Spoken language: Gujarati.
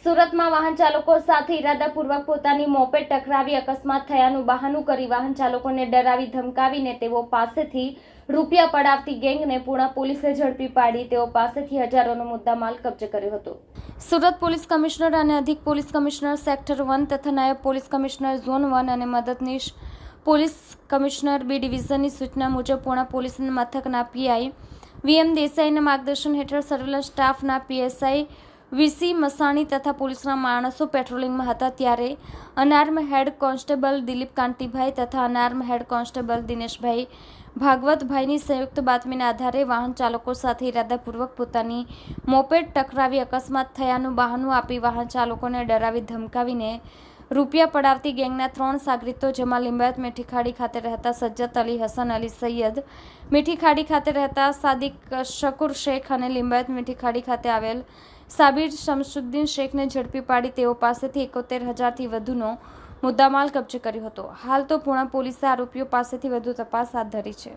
સુરતમાં વાહન ચાલકો સાથે ઇરાદાપૂર્વક પોતાની મોપેડ ટકરાવી અકસ્માત થયાનું બહાનું કરી વાહન ચાલકોને ડરાવી ધમકાવીને તેઓ પાસેથી રૂપિયા પડાવતી ગેંગને પૂણા પોલીસે ઝડપી પાડી તેઓ પાસેથી હજારોનો મુદ્દામાલ કબજે કર્યો હતો. સુરત પોલીસ કમિશનર અને અધિક પોલીસ કમિશનર સેક્ટર 1 તથા નાયબ પોલીસ કમિશનર ઝોન 1 અને મદદનીશ પોલીસ કમિશનર બી ડિવિઝનની સૂચના મુજબ પૂણા પોલીસ મથકના પીઆઈ વીએમ દેસાઈના માર્ગદર્શન હેઠળ સર્વેલન્સ સ્ટાફના પીએસઆઈ વીસી મસાણી તથા પોલીસના માણસો પેટ્રોલિંગમાં હતા ત્યારે unarm head constable Dilip Kantibhai તથા અનાર્મ હેડ કોન્સ્ટેબલ દિનેશભાઈ ભાગવતભાઈની સંયુક્ત બાતમીના આધારે વાહન ચાલકો સાથે ઇરાદાપૂર્વક પોતાની મોપેડ ટકરાવી અકસ્માત થયાનું બહાનું આપી વાહન ચાલકોને ડરાવી ધમકાવીને રૂપિયા પડાવતી ગેંગના 3 સાગરીતો જેમાં લિંબાયત મીઠી ખાડી ખાતે રહેતા સજ્જત અલી હસન અલી સૈયદ, મીઠી ખાડી ખાતે રહેતા સાદિક શકુર શેખ અને લિંબાયત મીઠી ખાડી ખાતે આવેલ સાબિર શમશુદ્દીન શેખને ઝડપી પાડી તેઓ પાસેથી 71,000થી વધુનો મુદ્દામાલ કબજે કર્યો હતો. હાલ તો પૂણા પોલીસે આરોપીઓ પાસેથી વધુ તપાસ હાથ ધરી છે.